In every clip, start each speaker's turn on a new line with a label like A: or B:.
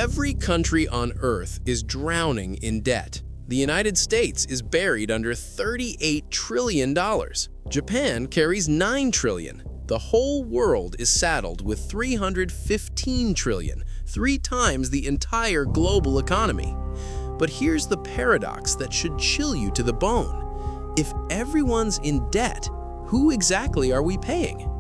A: Every country on Earth is drowning in debt. The United States is buried under $38 trillion. Japan carries $9 trillion. The whole world is saddled with $315 trillion, 3 times the entire global economy. But here's the paradox that should chill you to the bone. If everyone's in debt, who exactly are we paying?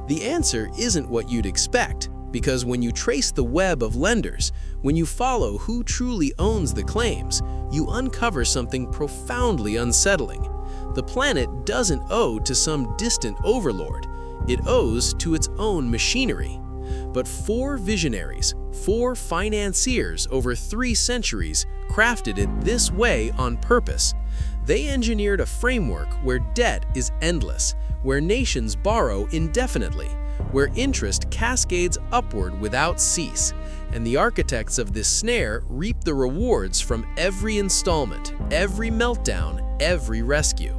A: The answer isn't what you'd expect, because when you trace the web of lenders, when you follow who truly owns the claims, you uncover something profoundly unsettling. The planet doesn't owe to some distant overlord. It owes to its own machinery. But 4 visionaries, 4 financiers over 3 centuries crafted it this way on purpose. They engineered a framework where debt is endless, where nations borrow indefinitely, where interest cascades upward without cease, and the architects of this snare reap the rewards from every installment, every meltdown, every rescue.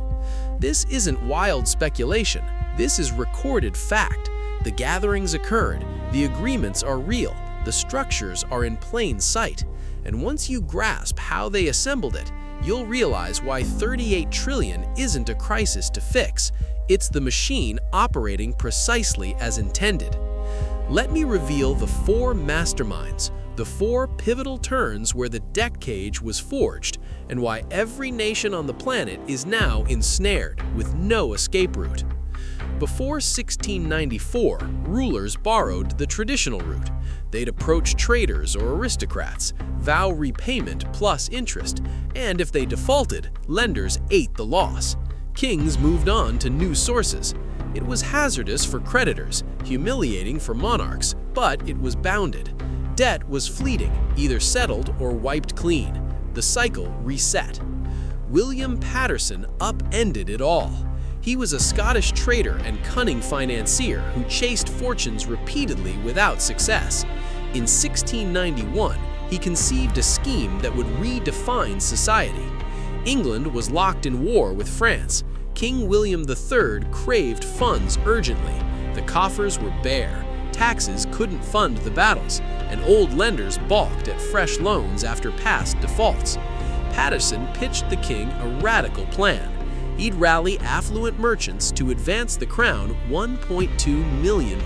A: This isn't wild speculation. This is recorded fact. The gatherings occurred, the agreements are real, the structures are in plain sight, and once you grasp how they assembled it, you'll realize why $38 trillion isn't a crisis to fix. It's the machine operating precisely as intended. Let me reveal the 4 masterminds, the 4 pivotal turns where the debt cage was forged, and why every nation on the planet is now ensnared with no escape route. Before 1694, rulers borrowed the traditional route. They'd approach traders or aristocrats, vow repayment plus interest, and if they defaulted, lenders ate the loss. Kings moved on to new sources. It was hazardous for creditors, humiliating for monarchs, but it was bounded. Debt was fleeting, either settled or wiped clean. The cycle reset. William Paterson upended it all. He was a Scottish trader and cunning financier who chased fortunes repeatedly without success. In 1691, he conceived a scheme that would redefine society. England was locked in war with France. King William III craved funds urgently. The coffers were bare. Taxes couldn't fund the battles, and old lenders balked at fresh loans after past defaults. Paterson pitched the king a radical plan. He'd rally affluent merchants to advance the crown £1.2 million,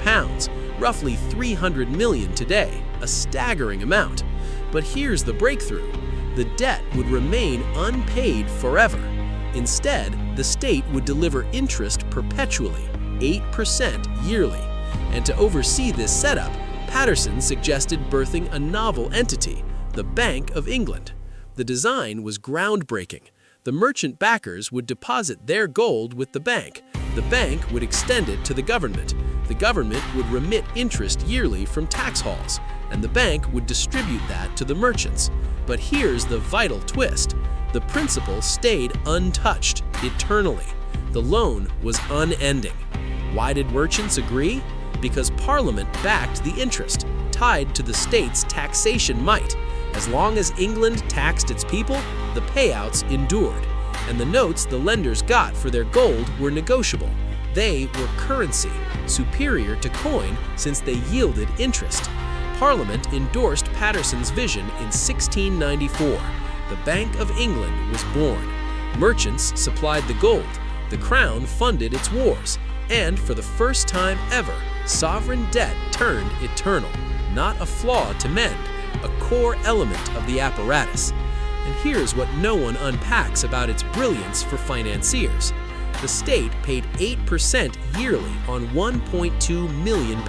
A: roughly $300 million today, a staggering amount. But here's the breakthrough. The debt would remain unpaid forever. Instead, the state would deliver interest perpetually, 8% yearly. And to oversee this setup, Paterson suggested birthing a novel entity, the Bank of England. The design was groundbreaking. The merchant backers would deposit their gold with the bank would extend it to the government would remit interest yearly from tax hauls, and the bank would distribute that to the merchants. But here's the vital twist. The principal stayed untouched eternally. The loan was unending. Why did merchants agree? Because Parliament backed the interest, tied to the state's taxation might. As long as England taxed its people, the payouts endured, and the notes the lenders got for their gold were negotiable. They were currency, superior to coin since they yielded interest. Parliament endorsed Paterson's vision in 1694. The Bank of England was born. Merchants supplied the gold. The crown funded its wars. And for the first time ever, sovereign debt turned eternal, not a flaw to mend, a core element of the apparatus. And here's what no one unpacks about its brilliance for financiers. The state paid 8% yearly on £1.2 million.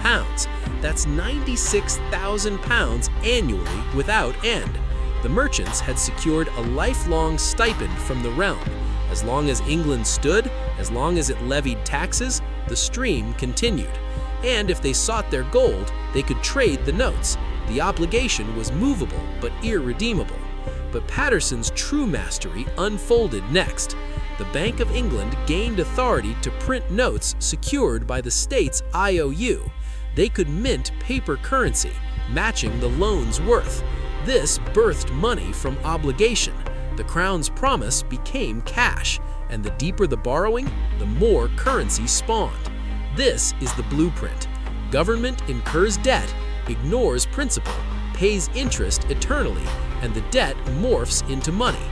A: That's £96,000 annually without end. The merchants had secured a lifelong stipend from the realm. As long as England stood, as long as it levied taxes, the stream continued. And if they sought their gold, they could trade the notes. The obligation was movable but irredeemable. But Paterson's true mastery unfolded next. The Bank of England gained authority to print notes secured by the state's IOU. They could mint paper currency, matching the loan's worth. This birthed money from obligation. The crown's promise became cash, and the deeper the borrowing, the more currency spawned. This is the blueprint. Government incurs debt, ignores principle, pays interest eternally, and the debt morphs into money.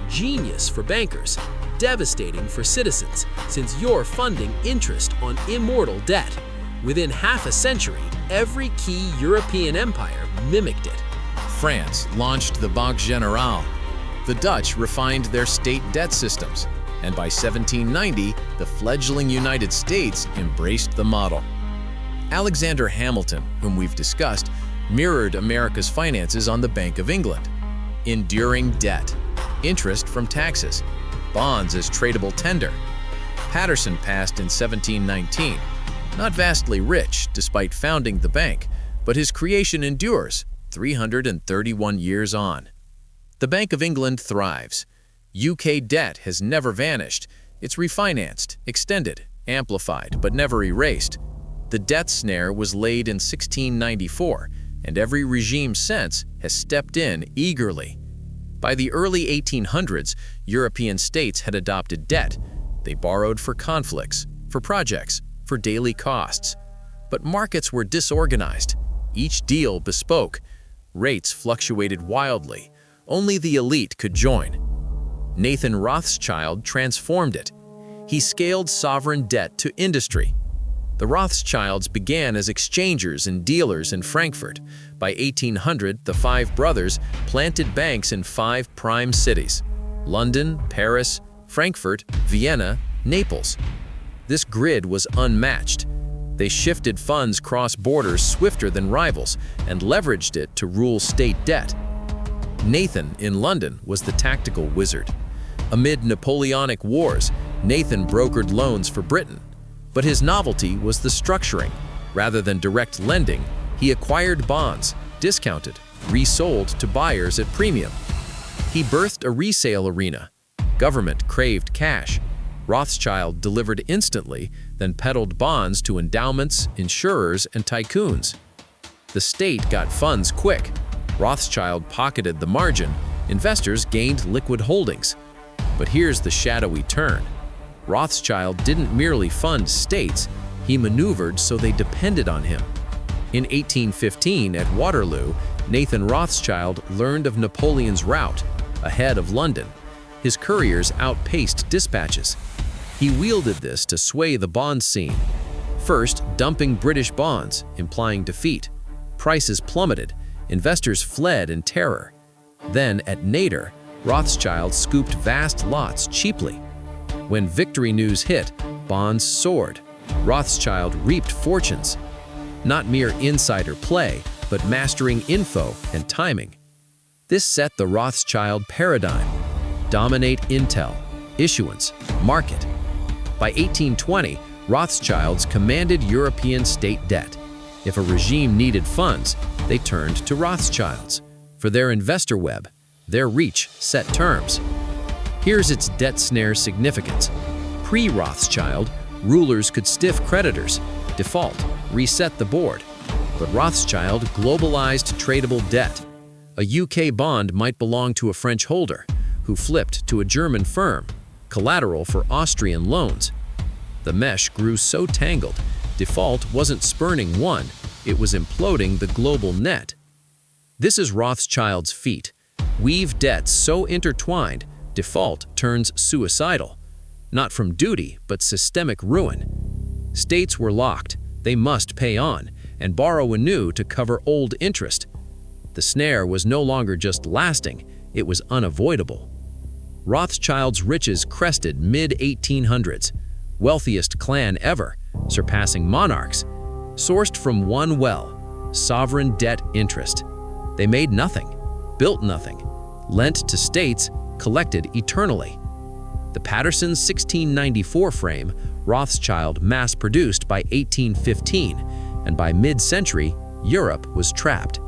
A: Genius for bankers, devastating for citizens, since you're funding interest on immortal debt. Within half a century, every key European empire mimicked it.
B: France launched the Banque Générale. The Dutch refined their state debt systems, and by 1790, the fledgling United States embraced the model. Alexander Hamilton, whom we've discussed, mirrored America's finances on the Bank of England. Enduring debt, interest from taxes, bonds as tradable tender. Paterson passed in 1719. Not vastly rich, despite founding the bank, but his creation endures 331 years on. The Bank of England thrives. UK debt has never vanished. It's refinanced, extended, amplified, but never erased. The debt snare was laid in 1694, and every regime since has stepped in eagerly. By the early 1800s, European states had adopted debt. They borrowed for conflicts, for projects, for daily costs. But markets were disorganized, each deal bespoke. Rates fluctuated wildly. Only the elite could join. Nathan Rothschild transformed it. He scaled sovereign debt to industry. The Rothschilds began as exchangers and dealers in Frankfurt. By 1800, the five brothers planted banks in 5 prime cities: London, Paris, Frankfurt, Vienna, Naples. This grid was unmatched. They shifted funds cross borders swifter than rivals and leveraged it to rule state debt. Nathan in London was the tactical wizard. Amid Napoleonic wars, Nathan brokered loans for Britain. But his novelty was the structuring. Rather than direct lending, he acquired bonds, discounted, resold to buyers at premium. He birthed a resale arena. Government craved cash. Rothschild delivered instantly, then peddled bonds to endowments, insurers, and tycoons. The state got funds quick. Rothschild pocketed the margin. Investors gained liquid holdings. But here's the shadowy turn. Rothschild didn't merely fund states, he maneuvered so they depended on him. In 1815, at Waterloo, Nathan Rothschild learned of Napoleon's rout, ahead of London. His couriers outpaced dispatches. He wielded this to sway the bond scene. First, dumping British bonds, implying defeat. Prices plummeted. Investors fled in terror. Then, at Nader, Rothschild scooped vast lots cheaply. When victory news hit, bonds soared. Rothschild reaped fortunes. Not mere insider play, but mastering info and timing. This set the Rothschild paradigm. Dominate intel, issuance, market. By 1820, Rothschilds commanded European state debt. If a regime needed funds, they turned to Rothschilds. For their investor web, their reach set terms. Here's its debt snare significance. Pre-Rothschild, rulers could stiff creditors, default, reset the board. But Rothschild globalized tradable debt. A UK bond might belong to a French holder, who flipped to a German firm, collateral for Austrian loans. The mesh grew so tangled, default wasn't spurning one, it was imploding the global net. This is Rothschild's feat. Weave debts so intertwined, default turns suicidal. Not from duty, but systemic ruin. States were locked, they must pay on, and borrow anew to cover old interest. The snare was no longer just lasting, it was unavoidable. Rothschild's riches crested mid-1800s, wealthiest clan ever, surpassing monarchs. Sourced from one well, sovereign debt interest. They made nothing, built nothing, lent to states, collected eternally. The Paterson 1694 frame, Rothschild mass-produced by 1815, and by mid-century, Europe was trapped.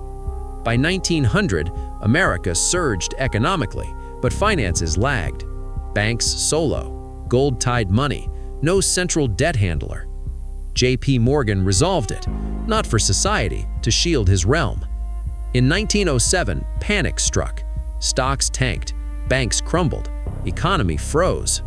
B: By 1900, America surged economically, but finances lagged. Banks solo, gold-tied money, no central debt handler. J.P. Morgan resolved it, not for society, to shield his realm. In 1907, panic struck. Stocks tanked, banks crumbled, economy froze.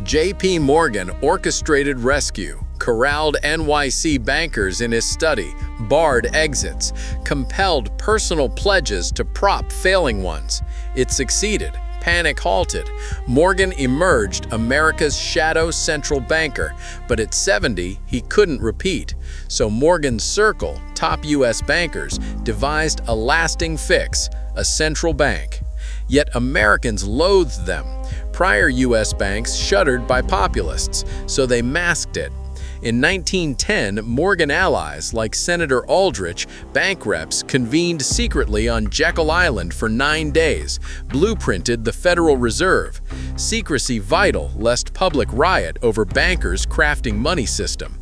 A: J.P. Morgan orchestrated rescue. corralled NYC bankers in his study, barred exits, compelled personal pledges to prop failing ones. It succeeded. Panic halted. Morgan emerged America's shadow central banker, but at 70, he couldn't repeat. So Morgan's circle, top U.S. bankers, devised a lasting fix, a central bank. Yet Americans loathed them. Prior U.S. banks shuttered by populists, so they masked it. In 1910, Morgan allies like Senator Aldrich, bank reps, convened secretly on Jekyll Island for 9 days, blueprinted the Federal Reserve. Secrecy vital lest public riot over bankers' crafting money system.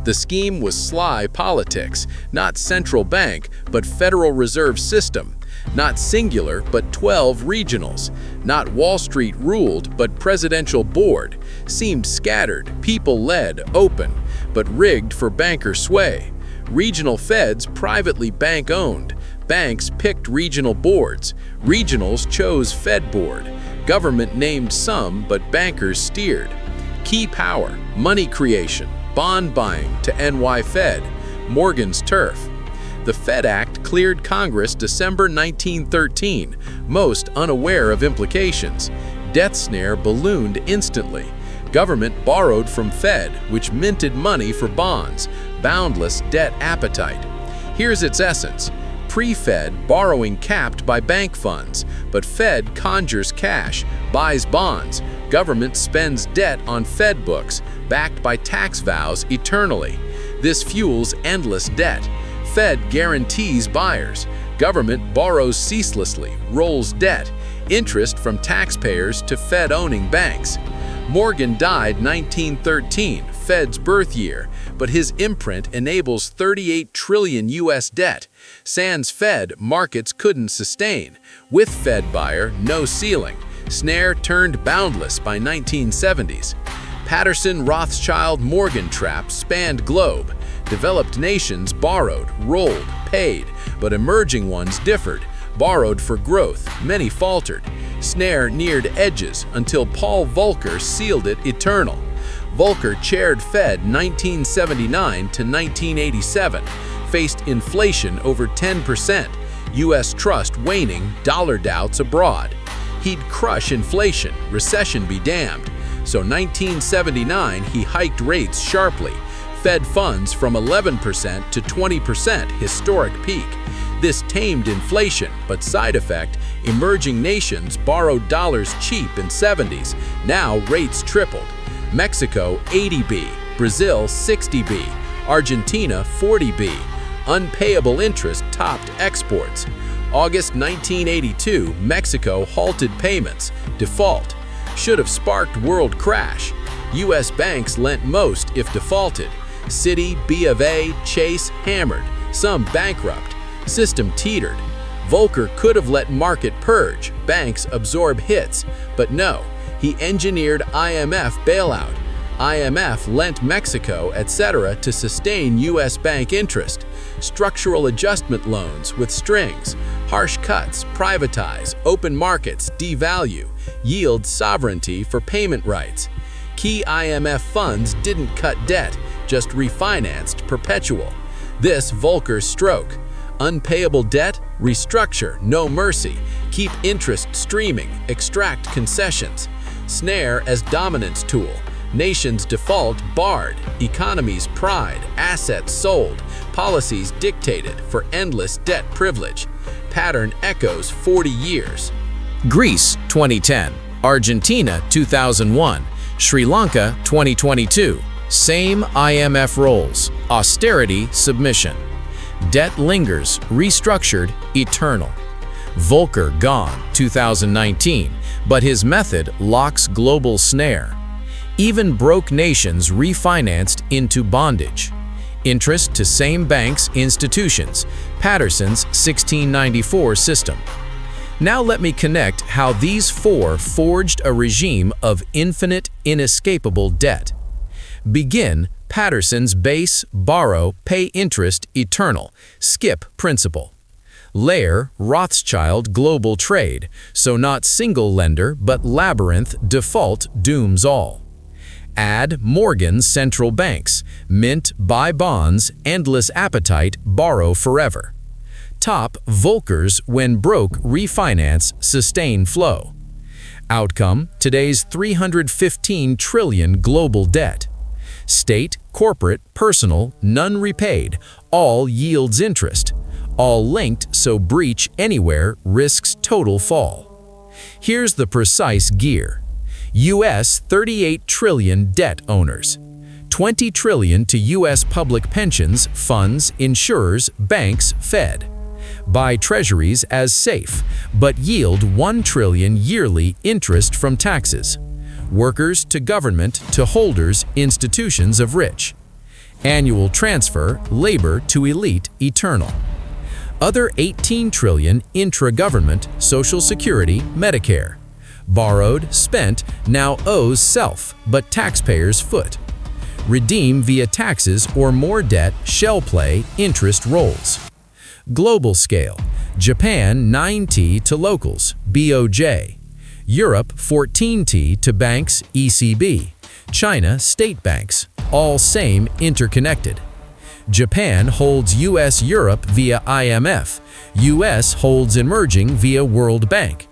A: The scheme was sly politics, not central bank, but Federal Reserve System. Not singular, but 12 regionals. Not Wall Street ruled, but presidential board. Seemed scattered, people-led, open, but rigged for banker sway. Regional feds privately bank-owned. Banks picked regional boards. Regionals chose Fed board. Government named some, but bankers steered. Key power, money creation, bond buying to NY Fed, Morgan's turf. The Fed Act cleared Congress December 1913, most unaware of implications. Death snare ballooned instantly. Government borrowed from Fed, which minted money for bonds, boundless debt appetite. Here's its essence. Pre-Fed borrowing capped by bank funds, but Fed conjures cash, buys bonds. Government spends debt on Fed books, backed by tax vows eternally. This fuels endless debt. Fed guarantees buyers. Government borrows ceaselessly, rolls debt, interest from taxpayers to Fed-owning banks. Morgan died 1913, Fed's birth year, but his imprint enables 38 trillion U.S. debt. Sans Fed, markets couldn't sustain. With Fed buyer, no ceiling. Snare turned boundless by 1970s. Paterson, Rothschild, Morgan trap spanned globe. Developed nations borrowed, rolled, paid, but emerging ones differed. Borrowed for growth, many faltered. Snare neared edges until Paul Volcker sealed it eternal. Volcker chaired Fed 1979 to 1987, faced inflation over 10%, U.S. trust waning, dollar doubts abroad. He'd crush inflation, recession be damned. So 1979, he hiked rates sharply. Fed funds from 11% to 20%, historic peak. This tamed inflation, but side effect, emerging nations borrowed dollars cheap in 70s. Now rates tripled. Mexico 80B, Brazil 60B, Argentina 40B. Unpayable interest topped exports. August 1982, Mexico halted payments. Default. Should have sparked world crash. U.S. banks lent most if defaulted. Citi, B of A, Chase hammered. Some bankrupt. System teetered. Volcker could have let market purge, banks absorb hits. But no, he engineered IMF bailout. IMF lent Mexico, etc. to sustain U.S. bank interest. Structural adjustment loans with strings. Harsh cuts, privatize, open markets, devalue. Yield sovereignty for payment rights. Key IMF funds didn't cut debt, just refinanced perpetual. This Volcker's stroke. Unpayable debt, restructure, no mercy. Keep interest streaming, extract concessions. Snare as dominance tool. Nations default barred, economies pride, assets sold, policies dictated for endless debt privilege. Pattern echoes 40 years.
B: Greece 2010, Argentina 2001, Sri Lanka 2022. Same IMF roles, austerity, submission. Debt lingers, restructured, eternal. Volcker gone 2019, but his method locks global snare. Even broke nations refinanced into bondage. Interest to same banks, institutions, Paterson's 1694 system. Now let me connect how these four forged a regime of infinite, inescapable debt. Begin Paterson's base, borrow, pay interest, eternal, skip principal. Layer Rothschild global trade, so not single lender but labyrinth default dooms all. Add Morgan's central banks, mint, buy bonds, endless appetite, borrow forever. Top Volcker's when broke, refinance, sustain flow. Outcome, today's 315 trillion global debt. State, corporate, personal, none repaid, all yields interest. All linked, so breach anywhere risks total fall. Here's the precise gear. US 38 trillion debt owners. 20 trillion to US public pensions, funds, insurers, banks, Fed. Buy treasuries as safe, but yield 1 trillion yearly interest from taxes. Workers to government to holders, institutions of rich. Annual transfer, labor to elite, eternal. Other 18 trillion intra-government, Social Security, Medicare. Borrowed, spent, now owes self, but taxpayers foot. Redeem via taxes or more debt, shell play, interest rolls. Global scale, Japan 9T to locals, BOJ. Europe 14T to banks, ECB. China state banks, all same interconnected. Japan holds US-Europe via IMF. US holds emerging via World Bank.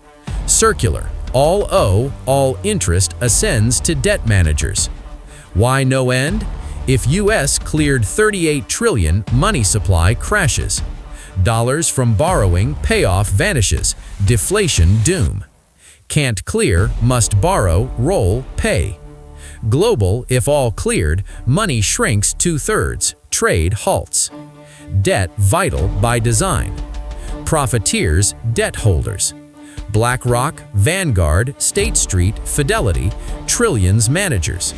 B: Circular, all owe, all interest ascends to debt managers. Why no end? If US cleared 38 trillion, money supply crashes. Dollars from borrowing, payoff vanishes, deflation doom. Can't clear, must borrow, roll, pay. Global, if all cleared, money shrinks 2/3, trade halts. Debt vital by design. Profiteers, debt holders. BlackRock, Vanguard, State Street, Fidelity, trillions managers.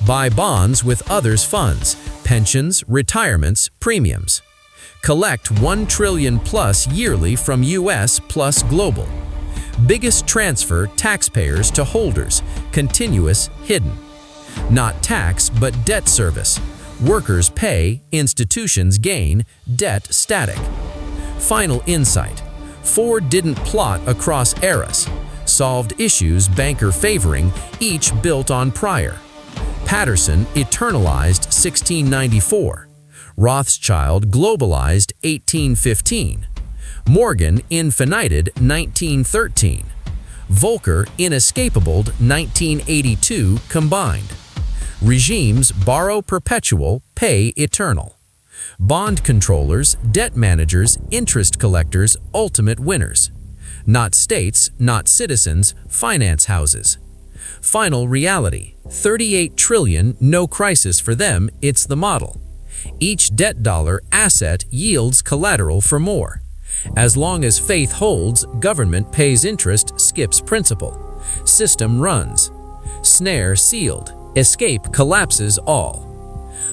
B: Buy bonds with others' funds, pensions, retirements, premiums. Collect 1 trillion plus yearly from US plus global. Biggest transfer taxpayers to holders, continuous, hidden. Not tax, but debt service. Workers pay, institutions gain, debt static. Final insight. Ford didn't plot across eras. Solved issues banker favoring, each built on prior. Paterson eternalized 1694. Rothschild globalized 1815. Morgan infinited 1913. Volcker inescapabled 1982 combined. Regimes borrow perpetual, pay eternal. Bond controllers, debt managers, interest collectors, ultimate winners. Not states, not citizens, finance houses. Final reality, 38 trillion, no crisis for them, it's the model. Each debt dollar asset yields collateral for more. As long as faith holds, government pays interest, skips principal. System runs. Snare sealed. Escape collapses all.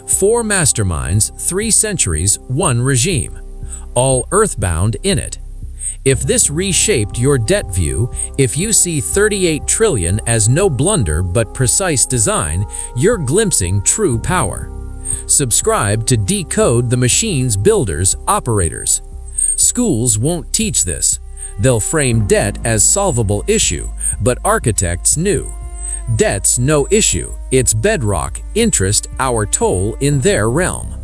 B: 4 masterminds, 3 centuries, 1 regime. All earthbound in it. If this reshaped your debt view, if you see 38 trillion as no blunder but precise design, you're glimpsing true power. Subscribe to Decode the Machine's builders, operators. Schools won't teach this. They'll frame debt as solvable issue, but architects knew. Debt's no issue, it's bedrock, interest, our toll in their realm.